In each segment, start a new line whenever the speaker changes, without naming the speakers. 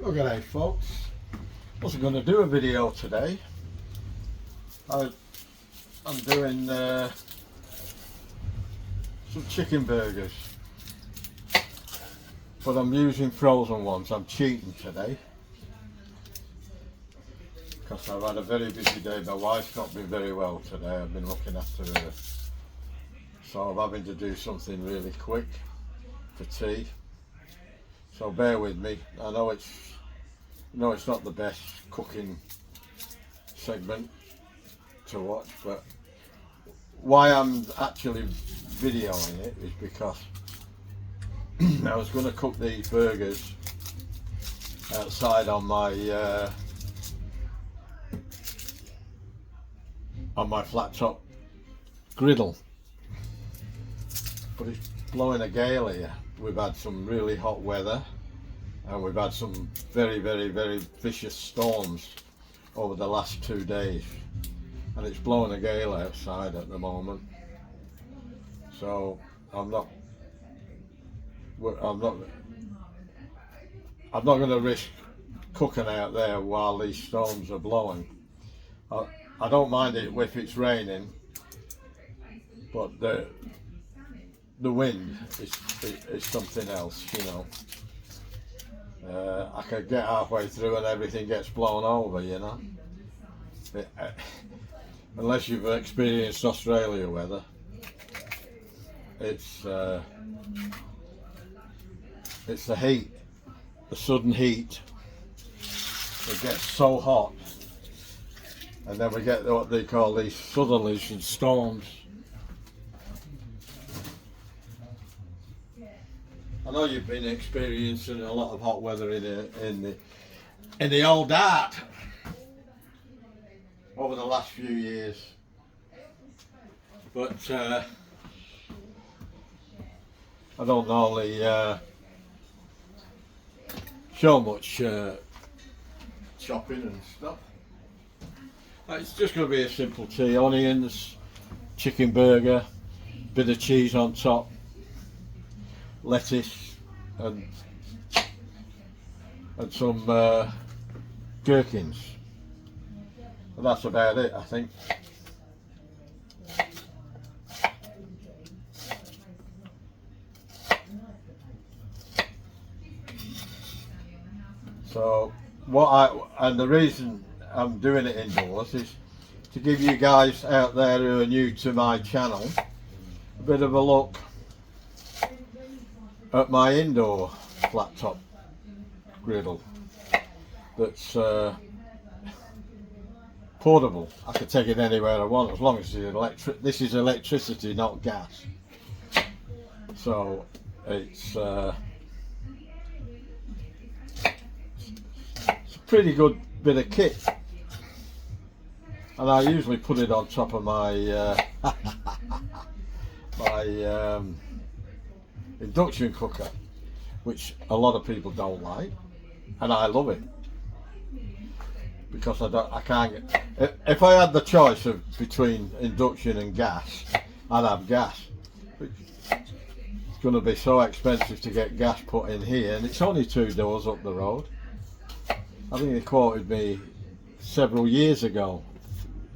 Look at that, folks. Wasn't going to do a video today. I'm doing some chicken burgers, but I'm using frozen ones. I'm cheating today because I've had a very busy day. My wife's not been very well today. I've been looking after her, so I'm having to do something really quick for tea. So bear with me. I know it's not the best cooking segment to watch, but why I'm actually videoing it is because I was going to cook these burgers outside on my flat top griddle, but it's blowing a gale here. We've had some really hot weather and we've had some very vicious storms over the last 2 days, and it's blowing a gale outside at the moment. So I'm not going to risk cooking out there while these storms are blowing. I don't mind it if it's raining, but the wind is something else, you know. I could get halfway through and everything gets blown over, you know. Unless you've experienced Australia weather, it's the heat, the sudden heat. It gets so hot, and then we get what they call these southerlies and storms. I know you've been experiencing a lot of hot weather in the old Dart over the last few years, but I don't normally show much chopping and stuff. It's just going to be a simple tea: onions, chicken burger, bit of cheese on top, lettuce, and some gherkins. And that's about it, I think. So and the reason I'm doing it indoors is to give you guys out there who are new to my channel a bit of a look at my indoor flat top griddle that's portable. I can take it anywhere I want as long as it's this is electricity, not gas. So it's a pretty good bit of kit, and I usually put it on top of my induction cooker, which a lot of people don't like, and I love it because I can't get. If I had the choice between induction and gas, I'd have gas. It's going to be so expensive to get gas put in here, and it's only 2 doors up the road. I think they quoted me several years ago,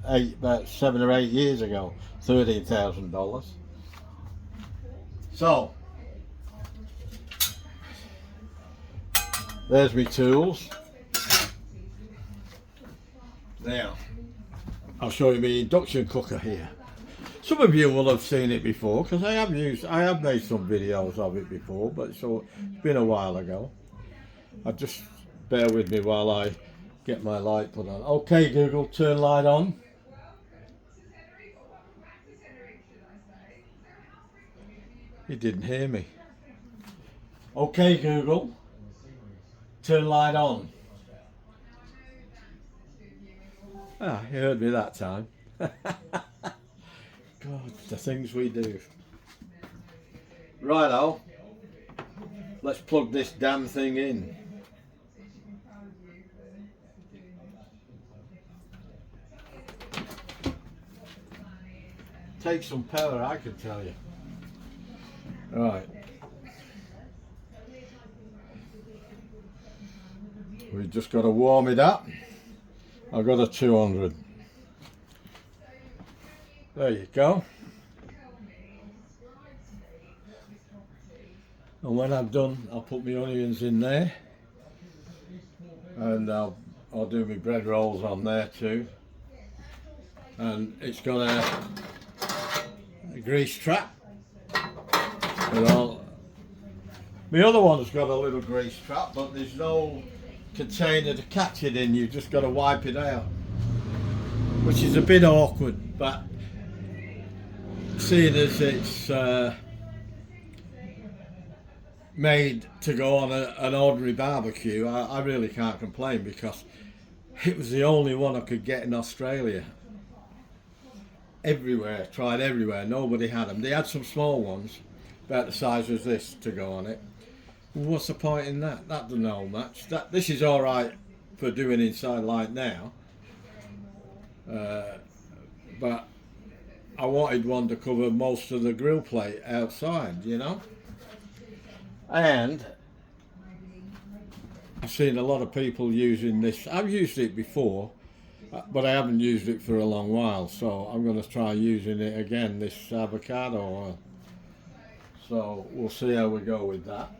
about 7 or 8 years ago, $13,000. So there's my tools. Now I'll show you my induction cooker here. Some of you will have seen it before because I have made some videos of it before, but it's been a while ago. Just bear with me while I get my light put on. Okay, Google, turn light on. He didn't hear me. Okay, Google, turn light on. Ah, he heard me that time. God, the things we do. Righto, let's plug this damn thing in. Takes some power, I can tell you. Right. We've just got to warm it up. I've got a 200. There you go. And when I've done, I'll put my onions in there, and I'll do my bread rolls on there too. And it's got a grease trap. My other one's got a little grease trap, but there's no container to catch it in. You've just got to wipe it out, which is a bit awkward, but seeing as it's made to go on an ordinary barbecue, I really can't complain, because it was the only one I could get in Australia. Everywhere, tried everywhere, nobody had them. They had some small ones about the size as this to go on it. Well, what's the point in that? That doesn't hold much. This is all right for doing inside like now, but I wanted one to cover most of the grill plate outside, you know. And I've seen a lot of people using this. I've used it before, but I haven't used it for a long while, so I'm going to try using it again, this avocado oil. So we'll see how we go with that.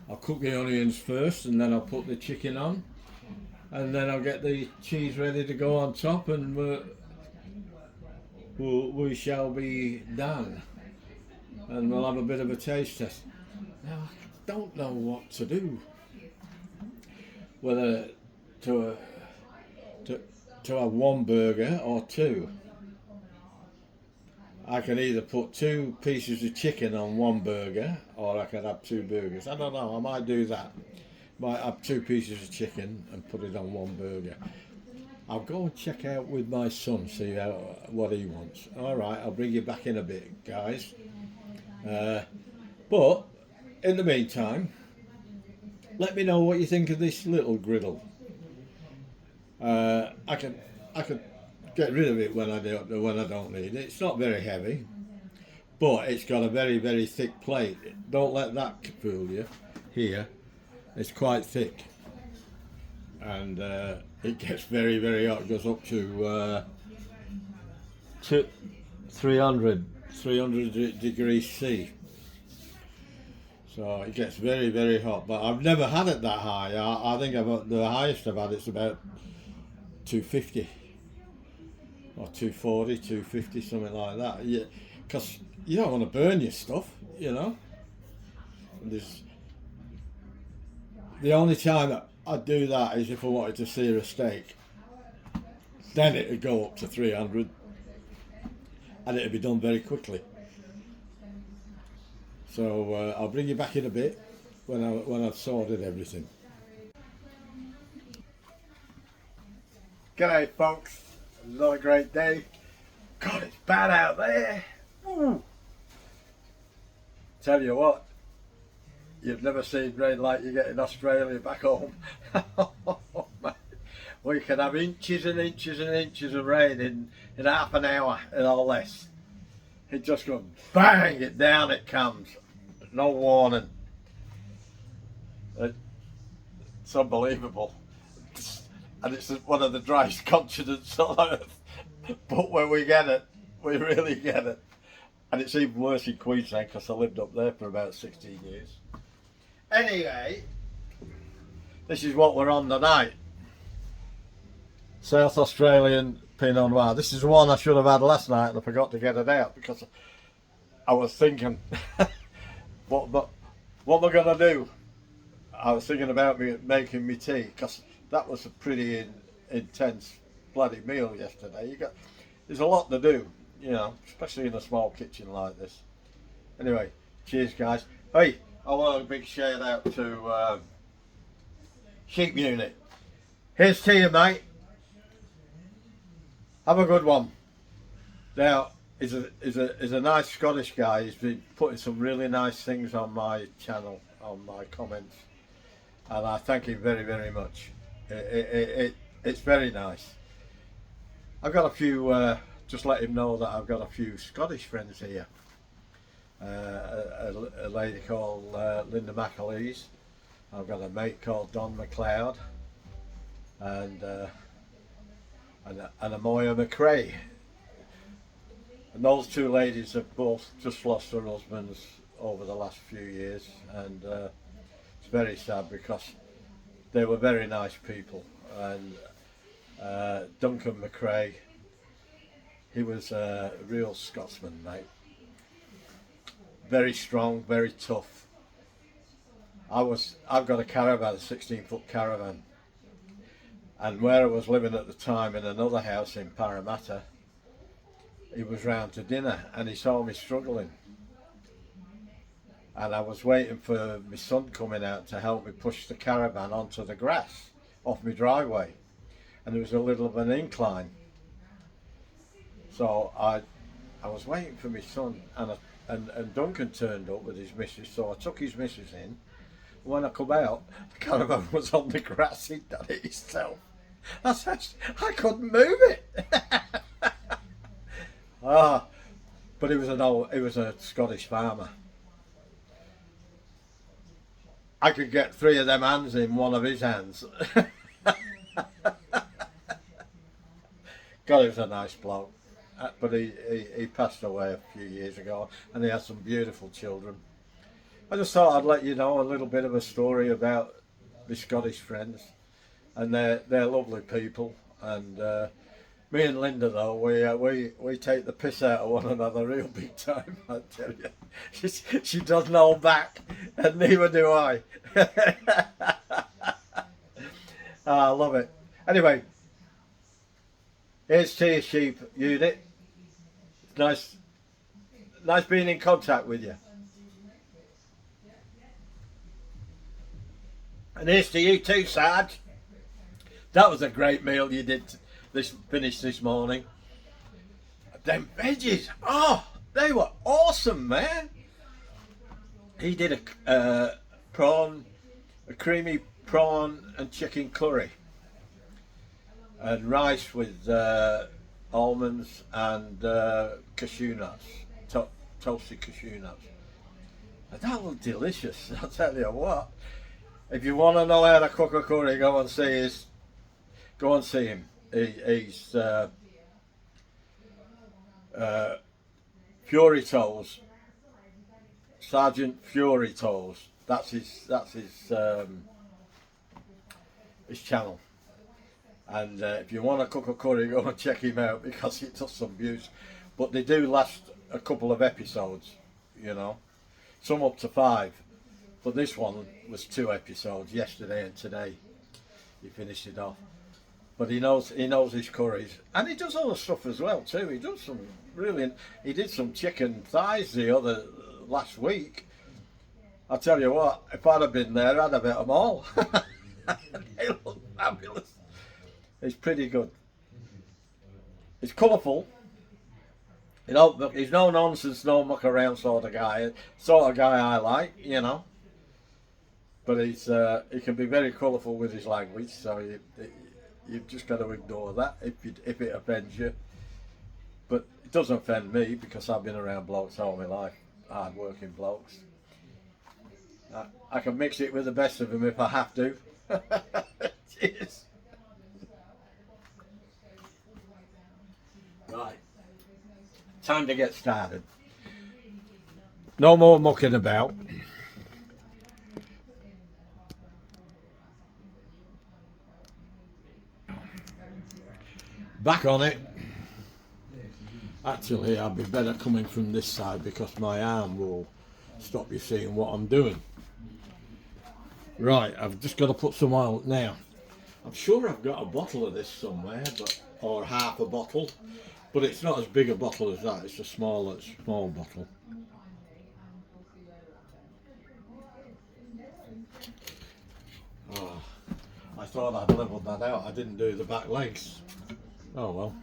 I'll cook the onions first, and then I'll put the chicken on, and then I'll get the cheese ready to go on top, and we shall be done, and we'll have a bit of a taste test. Now I don't know what to do, whether to have one burger or two. I can either put 2 pieces of chicken on one burger, or I can have 2 burgers. I don't know, I might do that. Might have 2 pieces of chicken and put it on one burger. I'll go and check out with my son, see what he wants. Alright, I'll bring you back in a bit, guys. But, in the meantime, let me know what you think of this little griddle. I could get rid of it when I don't need it. It's not very heavy, but it's got a very, very thick plate. Don't let that fool you. Here, it's quite thick, and it gets very, very hot. It goes up to 300 degrees C. So it gets very, very hot. But I've never had it that high. I think the highest I've had it's about 250 or 240, 250, something like that. Because you don't want to burn your stuff, you know. The only time I'd do that is if I wanted to sear a steak. Then it'd go up to 300, and it'd be done very quickly. So I'll bring you back in a bit when I've sorted everything. G'day folks, not a great day. God, it's bad out there. Ooh. Tell you what, you've never seen rain like you get in Australia back home. We can have inches and inches and inches of rain in half an hour or less. It just goes bang, it down it comes. No warning. It's unbelievable. And it's one of the driest continents on earth. But when we get it, we really get it. And it's even worse in Queensland because I lived up there for about 16 years. Anyway, this is what we're on tonight. South Australian Pinot Noir. This is the one I should have had last night and I forgot to get it out because I was thinking, what am I going to do? I was thinking about making me tea because that was a pretty intense bloody meal yesterday. There's a lot to do, you know, especially in a small kitchen like this. Anyway, cheers guys. Hey, I want a big shout out to Sheep Unit. Here's to you, mate. Have a good one. Now, he's a nice Scottish guy. He's been putting some really nice things on my channel, on my comments, and I thank him very, very much. It's very nice. I've got a few just let him know that I've got a few Scottish friends here. A lady called Linda McAleese. I've got a mate called Don McLeod, and a Moya McRae. And those two ladies have both just lost their husbands over the last few years, and it's very sad because they were very nice people. And Duncan McRae, he was a real Scotsman, mate. Very strong, very tough. I've got a caravan, a 16-foot caravan, and where I was living at the time in another house in Parramatta, he was round to dinner and he saw me struggling, and I was waiting for my son coming out to help me push the caravan onto the grass off my driveway, and there was a little of an incline, so I was waiting for my son, and Duncan turned up with his missus, so I took his missus in. When I come out, the caravan was on the grass. He'd done it himself. I couldn't move it. But he was a Scottish farmer. I could get 3 of them hands in one of his hands. God, he was a nice bloke. But he passed away a few years ago, and he had some beautiful children. I just thought I'd let you know a little bit of a story about my Scottish friends, and they're lovely people. And me and Linda, though, we take the piss out of one another real big time. I tell you, she doesn't hold back, and neither do I. I love it. Anyway, here's to your sheep, Unit. It's nice being in contact with you. And here's to you too, Sarge. That was a great meal you did finish this morning. Them veggies, they were awesome, man. He did a creamy prawn and chicken curry, and rice with almonds and cashew nuts, toasted cashew nuts. And that was delicious, I'll tell you what. If you want to know how to cook a curry, go and see him. He's Fury Toes, Sergeant Fury Toes. That's his channel. And if you want to cook a curry, go and check him out, because he does some views. But they do last a couple of episodes, you know, some up to 5. But this one was 2 episodes, yesterday and today. He finished it off. But he knows his curries, and he does other stuff as well too. He does some brilliant. He did some chicken thighs last week. I tell you what, if I'd have been there, I'd have ate them all. They look fabulous. It's pretty good. It's colourful. You know, he's no nonsense, no muck around sort of guy. Sort of guy I like, you know. But he can be very colourful with his language, so you've just got to ignore that if it offends you. But it doesn't offend me, because I've been around blokes all my life, hard working blokes. I can mix it with the best of them if I have to. Cheers. Right, time to get started. No more mucking about. Back on it. Actually, I'll be better coming from this side, because my arm will stop you seeing what I'm doing. Right, I've just got to put some oil now. I'm sure I've got a bottle of this somewhere, or half a bottle, but it's not as big a bottle as that. It's a small bottle. Oh, I thought I'd leveled that out. I didn't do the back legs. Oh well.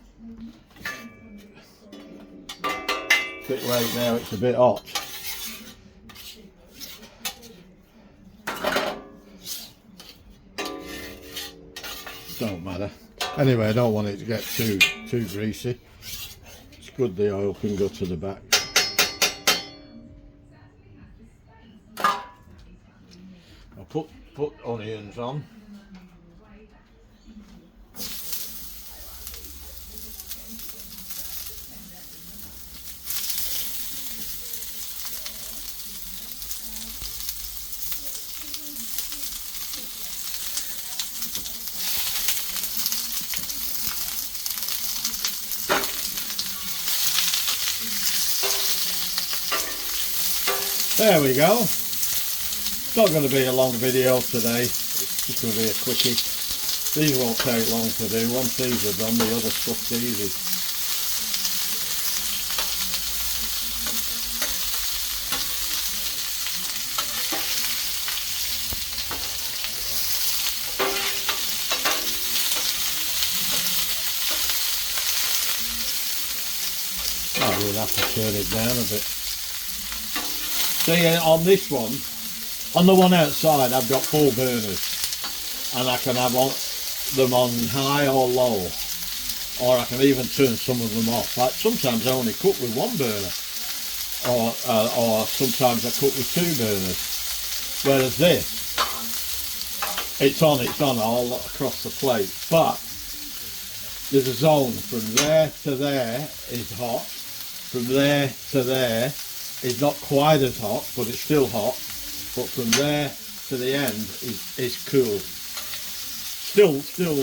Bit late now, it's a bit hot. Don't matter. Anyway, I don't want it to get too greasy. good the oil can go to the back. I'll put onions on. There we go. It's not going to be a long video today, it's just going to be a quickie. These won't take long to do. Once these are done, the other stuff's easy. I would have to turn it down a bit. See, on this one, on the one outside, I've got 4 burners, and I can have them on high or low, or I can even turn some of them off. Like sometimes I only cook with 1 burner, or sometimes I cook with 2 burners. Whereas this, it's on all across the plate, but there's a zone from there to there is hot, from there to there is not quite as hot, but it's still hot. But from there to the end is cool. Still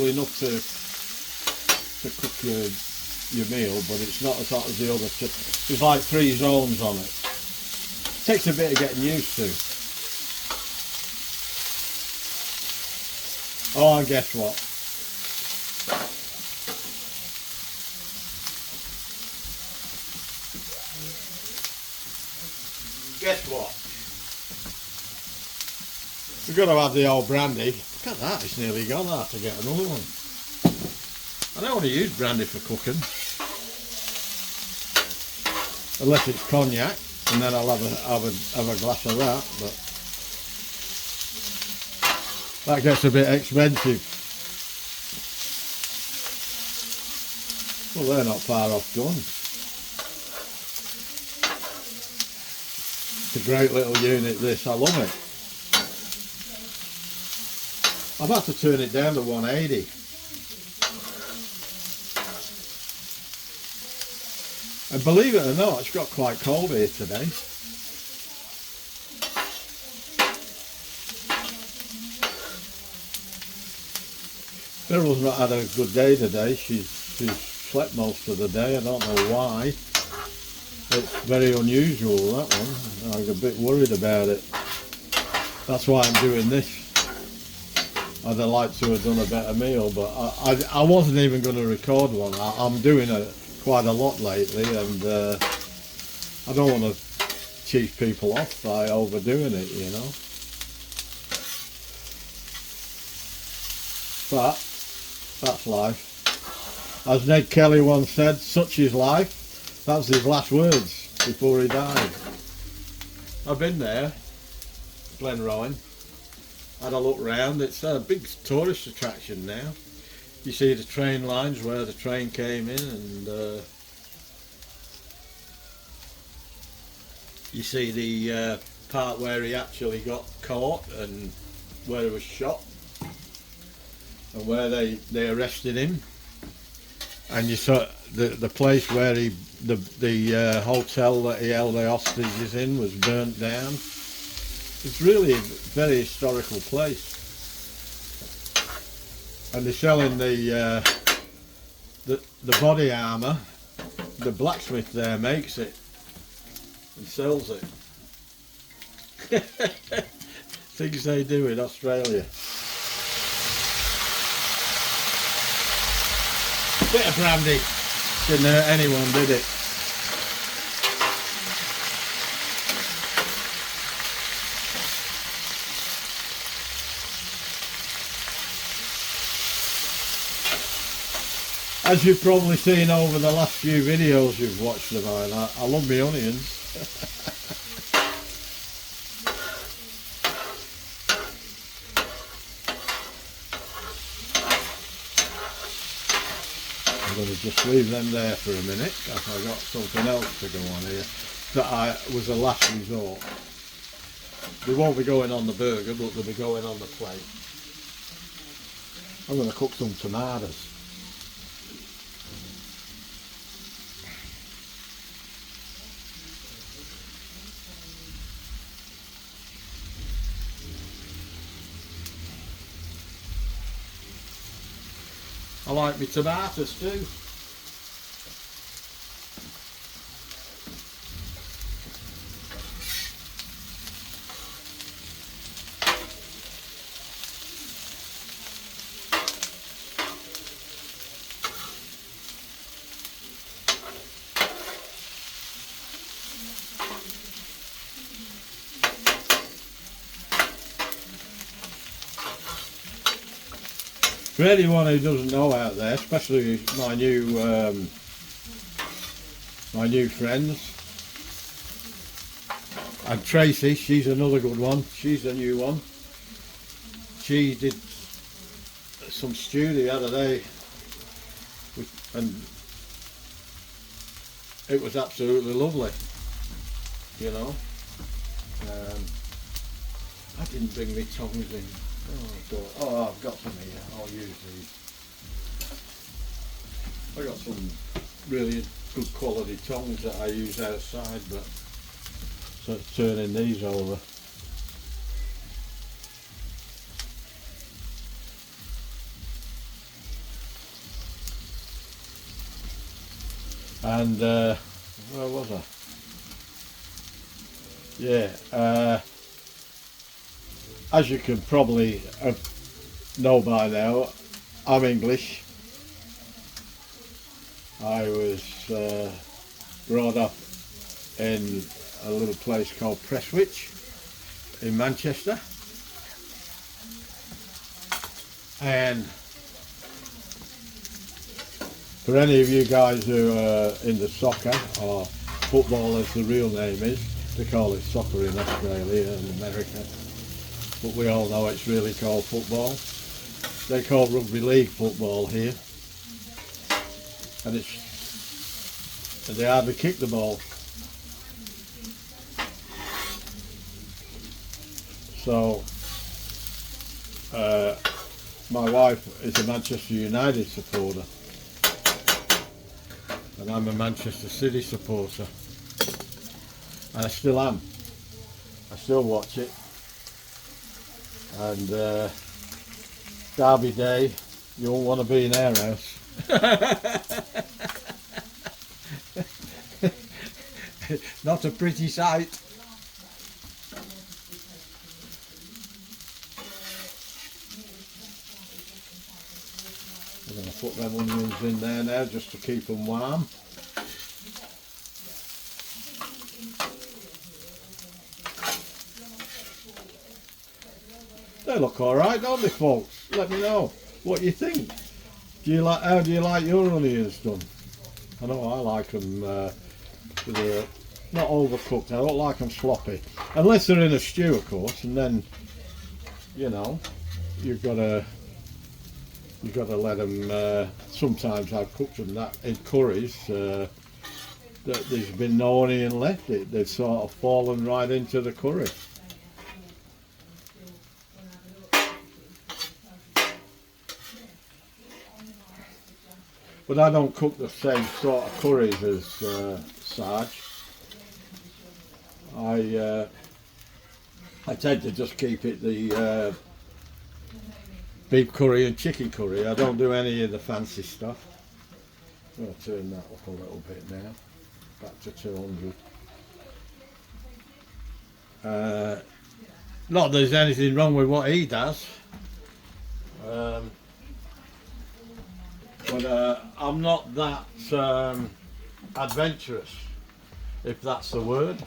enough to cook your meal, but it's not as hot as the other two. There's like 3 zones on it. Takes a bit of getting used to. Oh, and guess what? Guess what? We've got to have the old brandy. Look at that, it's nearly gone. I have to get another one. I don't want to use brandy for cooking. Unless it's cognac, and then I'll have a glass of that, but that gets a bit expensive. Well, they're not far off done. It's a great little unit this, I love it. I've had to turn it down to 180. And believe it or not, it's got quite cold here today. Beryl's not had a good day today. She's slept most of the day. I don't know why. It's very unusual, that one. I'm a bit worried about it. That's why I'm doing this. I'd have liked to have done a better meal, but I wasn't even going to record one. I'm doing quite a lot lately, and I don't want to cheese people off by overdoing it, you know. But that's life. As Ned Kelly once said, such is life. That's his last words before he died. I've been there, Glenrowan, had a look round. It's a big tourist attraction now. You see the train lines where the train came in, and you see the part where he actually got caught and where he was shot and where they arrested him. And you saw the place where the hotel that he held the hostages in was burnt down. It's really a very historical place. And they're selling the body armour. The blacksmith there makes it and sells it. Things they do in Australia. Bit of brandy didn't hurt anyone, did it? As you've probably seen over the last few videos you've watched of mine, I love my onions. going to just leave them there for a minute. I've got something else to go on here that was a last resort. They won't be going on the burger, but they'll be going on the plate. I'm going to cook some tomatoes. I like my tomatoes too. For anyone who doesn't know out there, especially my new friends, and Tracy, she's another good one. She's a new one. She did some stew the other day, and it was absolutely lovely. You know, I didn't bring my tongs in. Oh, I've got some here. I'll use these. I got some really good quality tongs that I use outside, but so turning these over. And where was I? Yeah. As you can probably know by now, I'm English. I was brought up in a little place called Prestwich in Manchester, and for any of you guys who are into soccer, or football as the real name is, they call it soccer in Australia and America, but we all know it's really called football. They call rugby league football here, and they hardly kick the ball. So my wife is a Manchester United supporter, and I'm a Manchester City supporter, and I still am. I still watch it. And Derby Day, you won't want to be in our house. Not a pretty sight. I'm going to put them onions in there now just to keep them warm. They look alright, don't they, folks? Let me know what you think. How do you like your onions done? I know I like them not overcooked. I don't like them sloppy, unless they're in a stew, of course. And then, you know, you've got to let them. Sometimes I've cooked them that in curries. That there's been no onion left. They've sort of fallen right into the curry. But I don't cook the same sort of curries as Sarge. I tend to just keep it the beef curry and chicken curry. I don't do any of the fancy stuff. I'm going to turn that up a little bit now, back to 200. Not that there's anything wrong with what he does. But I'm not that adventurous, if that's the word.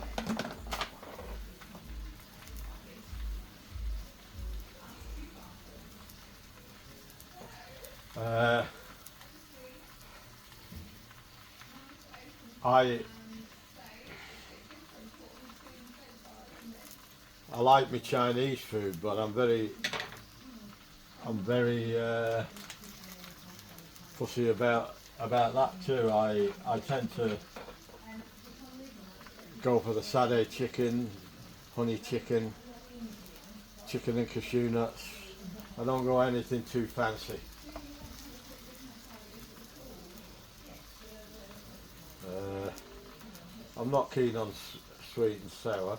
I like my Chinese food, but I'm very fussy about about that too. I tend to go for the Sade chicken, honey chicken, chicken and cashew nuts. I don't go anything too fancy. I'm not keen on sweet and sour.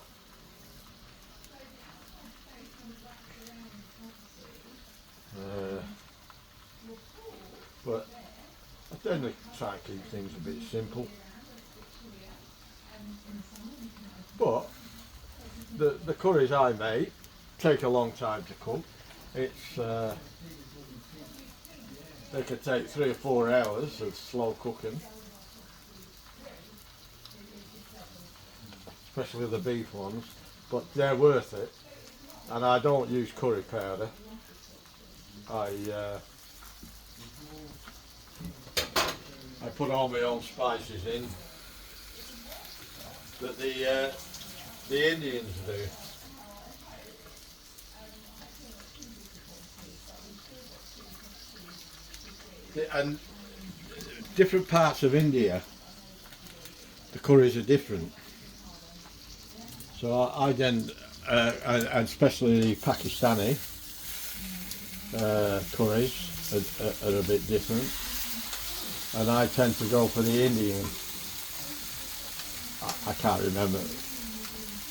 But I generally try and keep things a bit simple. But the curries I make take a long time to cook. It's they could take 3 or 4 hours of slow cooking, especially the beef ones. But they're worth it, and I don't use curry powder. I put all my own spices in that the Indians do. And different parts of India, the curries are different. So I then, and especially Pakistani curries are a bit different. And I tend to go for the Indian. I can't remember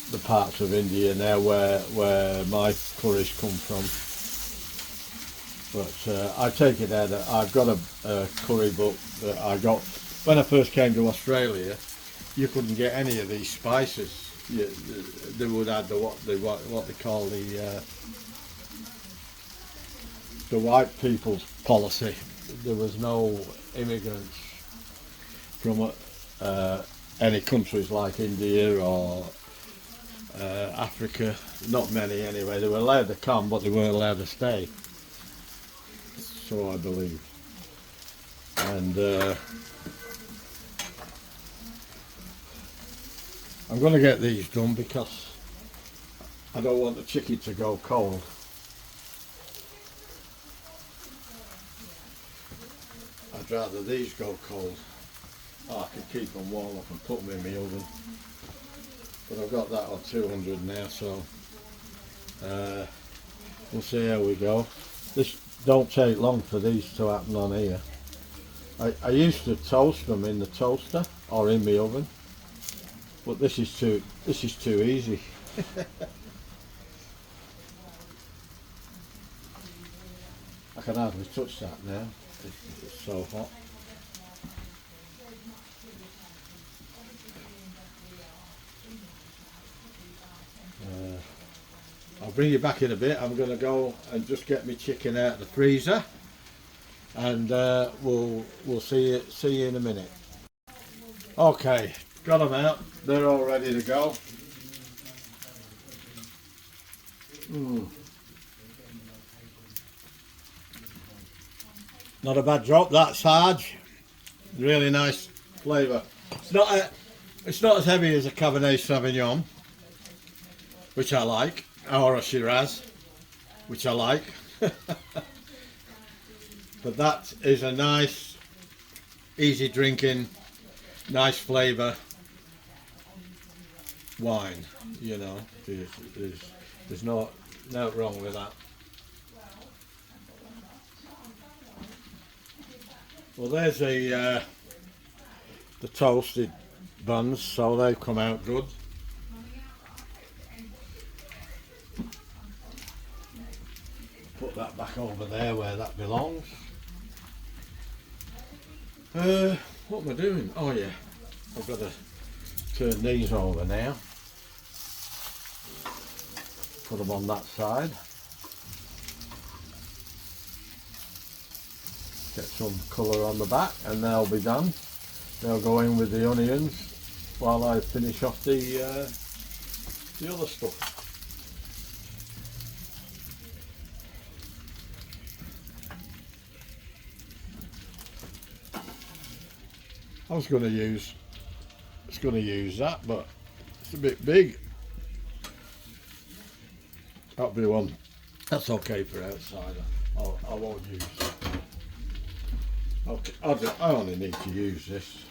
the parts of India now where my curries come from. But I take it out. I've got a curry book that I got when I first came to Australia. You couldn't get any of these spices. They would add what they call the white people's policy. There was no immigrants from any countries like India or Africa. Not many anyway. They were allowed to come, but they weren't allowed to stay. So I believe. And I'm going to get these done because I don't want the chicken to go cold. I'd rather these go cold. Oh, I can keep them warm up and put them in my oven. But I've got that on 200 now, so we'll see how we go. This don't take long for these to happen on here. I used to toast them in the toaster or in my oven, but this is too easy. I can hardly touch that now. It's so hot. I'll bring you back in a bit. I'm going to go and just get my chicken out of the freezer, and we'll see you in a minute. Okay, got them out. They're all ready to go. Not a bad drop, that Sarge. Really nice flavour. It's not as heavy as a Cabernet Sauvignon, which I like, or a Shiraz, which I like. But that is a nice, easy drinking, nice flavour wine. You know, there's no wrong with that. Well, there's the toasted buns, so they've come out good. Put that back over there where that belongs. What am I doing? Oh yeah, I've got to turn these over now. Put them on that side. Get some colour on the back and they'll be done. They'll go in with the onions while I finish off the other stuff. I was going to use that, but it's a bit big. That'll be one. That's okay for outside. I won't use. Okay, I only need to use this.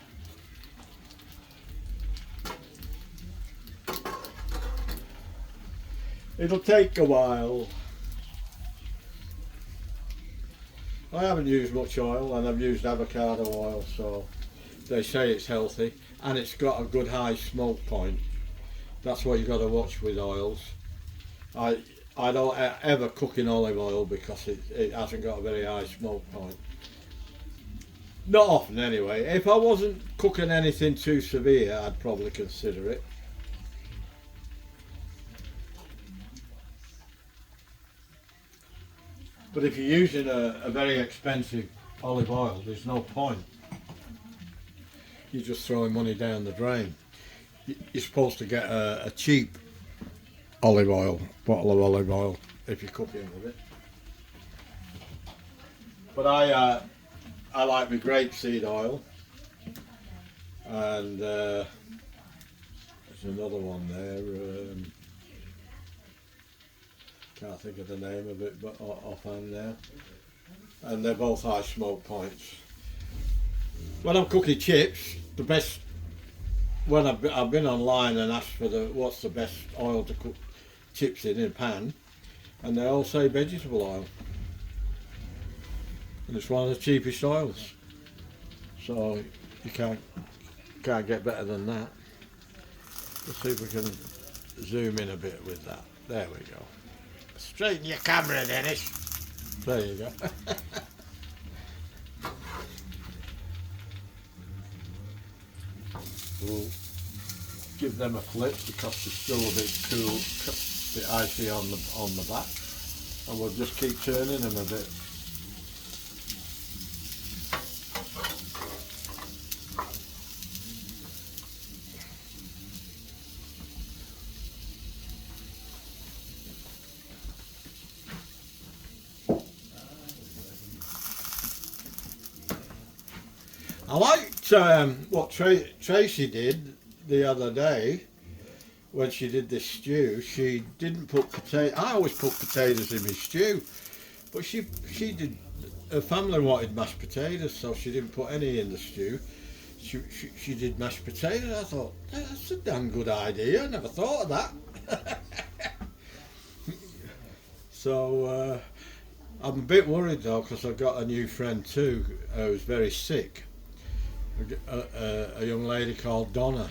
It'll take a while. I haven't used much oil, and I've used avocado oil, so they say it's healthy and it's got a good high smoke point. That's what you've got to watch with oils. I don't ever cook in olive oil because it hasn't got a very high smoke point. Not often anyway. If I wasn't cooking anything too severe, I'd probably consider it. But if you're using a very expensive olive oil, there's no point. You're just throwing money down the drain. You're supposed to get a cheap olive oil, bottle of olive oil, if you're cooking with it. But I like my grapeseed oil, and there's another one there. Can't think of the name of it, but offhand now. And they're both high smoke points. When I'm cooking chips, the best. When I've been online and asked for what's the best oil to cook chips in a pan, and they all say vegetable oil, and it's one of the cheapest oils. So you can't get better than that. Let's see if we can zoom in a bit with that. There we go. Straighten your camera, Dennis. There you go. We'll give them a flip because they're still a bit icy on the back, and we'll just keep turning them a bit. I liked what Tracy did the other day when she did this stew. She didn't put potato. I always put potatoes in my stew, but she did. Her family wanted mashed potatoes, so she didn't put any in the stew. She did mashed potatoes. I thought that's a damn good idea. I never thought of that. So I'm a bit worried though because I've got a new friend too who's very sick. A young lady called Donna,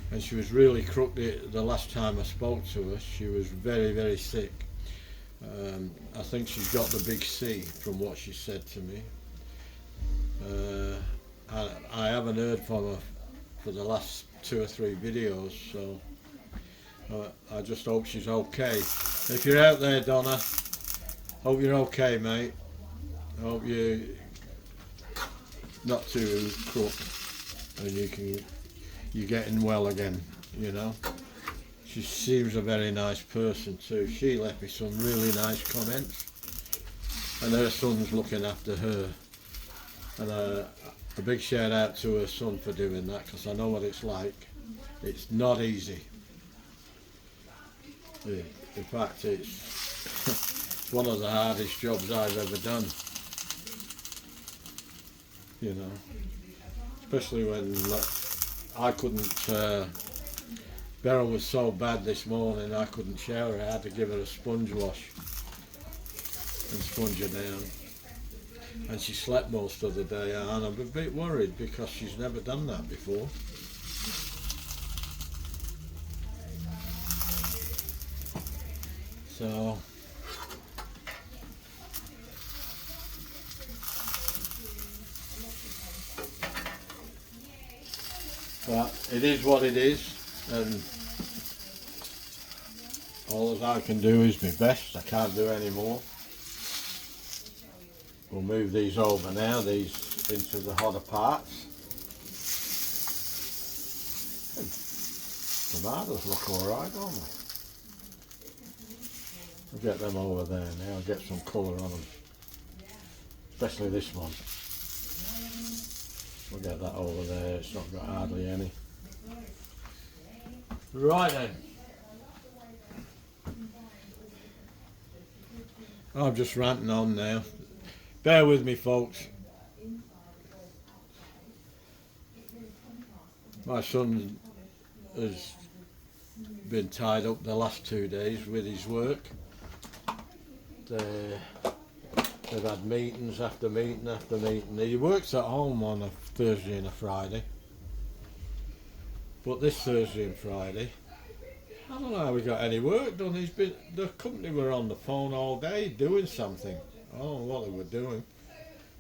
and she was really crooked the last time I spoke to her. She was very, very sick. I think she's got the big C from what she said to me. I haven't heard from her for the last 2 or 3 videos, so I just hope she's okay. If you're out there, Donna, hope you're okay, mate. I hope you not too crook, and you're getting well again, you know. She seems a very nice person too. She left me some really nice comments, and her son's looking after her, and a big shout out to her son for doing that, because I know what it's like. It's not easy. In fact, it's one of the hardest jobs I've ever done. You know, especially when I couldn't. Beryl was so bad this morning I couldn't shower. I had to give her a sponge wash and sponge her down, and she slept most of the day. And I'm a bit worried because she's never done that before. So but it is what it is, and all that I can do is my best. I can't do any more. We'll move these over now, these into the hotter parts. Tomatoes look alright, don't they? I'll get them over there now, I'll get some colour on them. Especially this one. We'll get that over there, it's not got hardly any. Right then. I'm just ranting on now. Bear with me, folks. My son has been tied up the last 2 days with his work. They've had meetings after meeting after meeting. He works at home on a Thursday and a Friday. But this Thursday and Friday, I don't know how he got any work done. The company were on the phone all day doing something. I don't know what they were doing.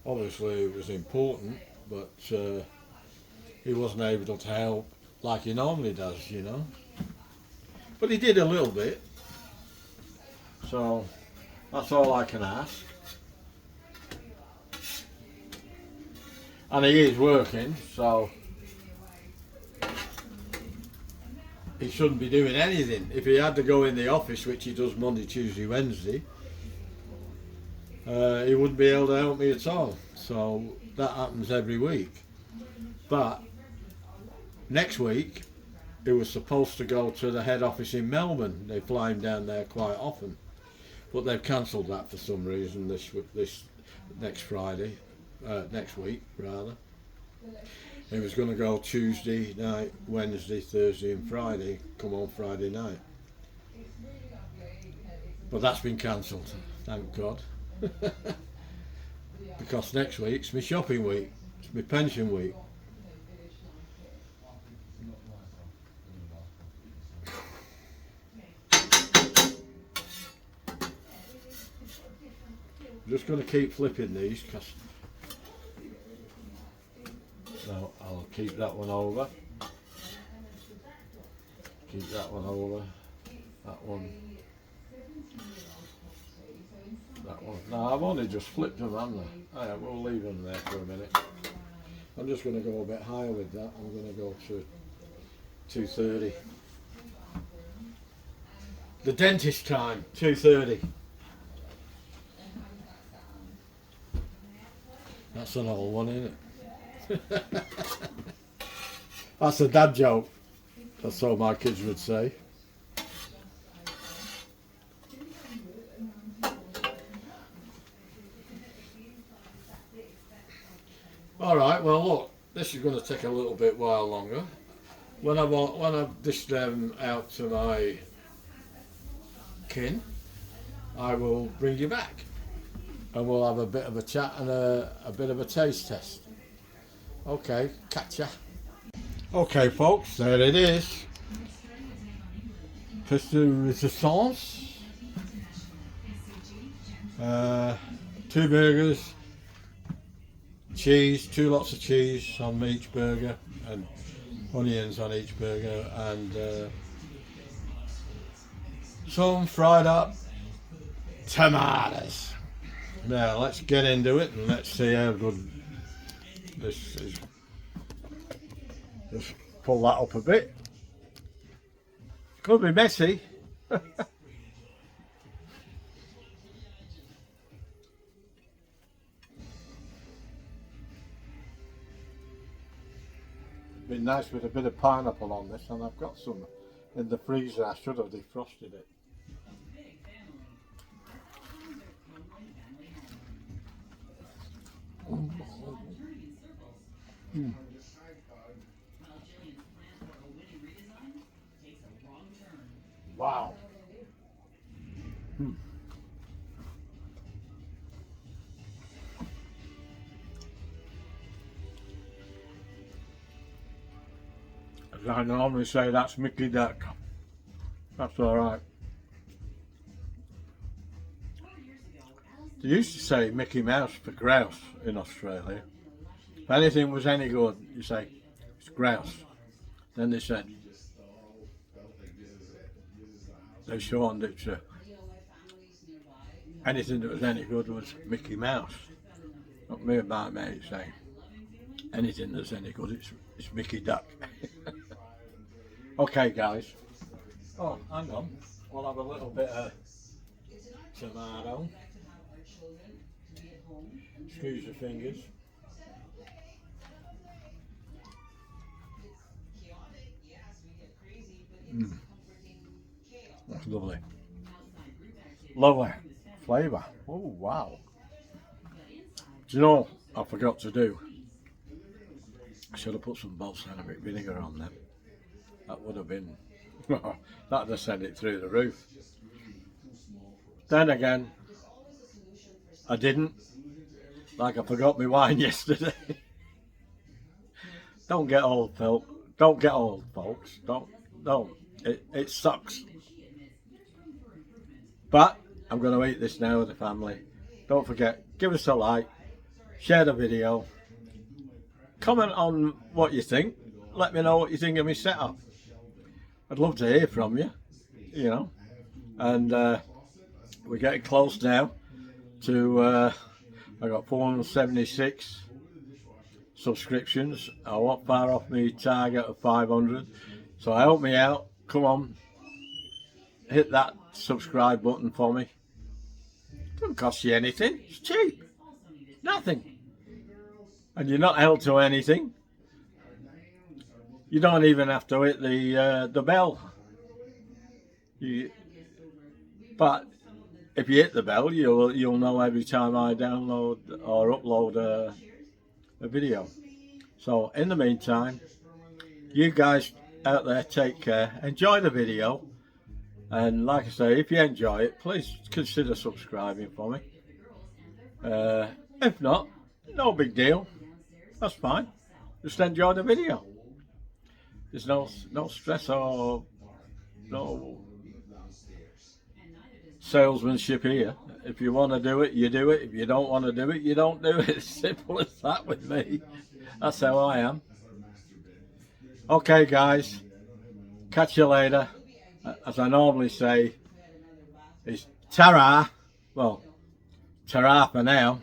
Obviously it was important, but he wasn't able to help like he normally does, you know. But he did a little bit. So that's all I can ask. And he is working, so he shouldn't be doing anything. If he had to go in the office, which he does Monday, Tuesday, Wednesday, he wouldn't be able to help me at all. So that happens every week. But next week, he was supposed to go to the head office in Melbourne. They fly him down there quite often. But they've cancelled that for some reason this next Friday, next week rather. He was going to go Tuesday night, Wednesday, Thursday and Friday, come home Friday night. But that's been cancelled, thank God. Because next week's my shopping week, it's my pension week. I'm just going to keep flipping these because no, I'll keep that one over. Keep that one over. That one. That one. No, I've only just flipped them, haven't I? Alright, we'll leave them there for a minute. I'm just going to go a bit higher with that. I'm going to go to 230. The dentist time, 230. That's an old one, isn't it? That's a dad joke. That's all my kids would say. Alright, well look, this is going to take a little bit while longer. When I've dished them out to my kin, I will bring you back. And we'll have a bit of a chat and a bit of a taste test. Okay, catch ya. Okay folks, there it is. Pièce de résistance. 2 burgers, cheese, 2 lots of cheese on each burger, and onions on each burger, and some fried up tomatoes. Now let's get into it and let's see how good this is. Just pull that up a bit. Could be messy. Been nice with a bit of pineapple on this, and I've got some in the freezer. I should have defrosted it. Mm. Wow. As I normally say, that's Mickey Duck. That's alright. They used to say Mickey Mouse for grouse in Australia. If anything was any good, you say, it's grouse. Then they said, they shortened it to anything that was any good was Mickey Mouse. Not me and my mate saying, anything that's any good, it's Mickey Duck. Okay guys. Oh, hang on. We'll have a little bit of tomato. Squeeze your fingers. That's lovely. Lovely flavour. Oh wow. Do you know what I forgot to do? I should have put some balsamic vinegar on them. That would have been, that'd have sent it through the roof. Then again, I didn't. Like I forgot my wine yesterday. Don't get old, folks. Don't get old, folks. Don't. It sucks. But I'm going to eat this now with the family. Don't forget, give us a like, share the video, comment on what you think. Let me know what you think of my setup. I'd love to hear from you, you know. And we're getting close now to, I got 476 subscriptions. I wasn't far off my target of 500. So help me out. Come on, hit that subscribe button for me. It doesn't cost you anything. It's cheap. Nothing. And you're not held to anything. You don't even have to hit the bell. But if you hit the bell, you'll know every time I download or upload a video. So in the meantime, you guys out there take care. Enjoy the video. And like I say, if you enjoy it, please consider subscribing for me. If not, no big deal. That's fine. Just enjoy the video. There's no stress or no salesmanship here. If you want to do it, you do it. If you don't want to do it, you don't do it. It's simple as that with me. That's how I am. Okay, guys. Catch you later. As I normally say, it's ta-ra. Well, ta-ra for now.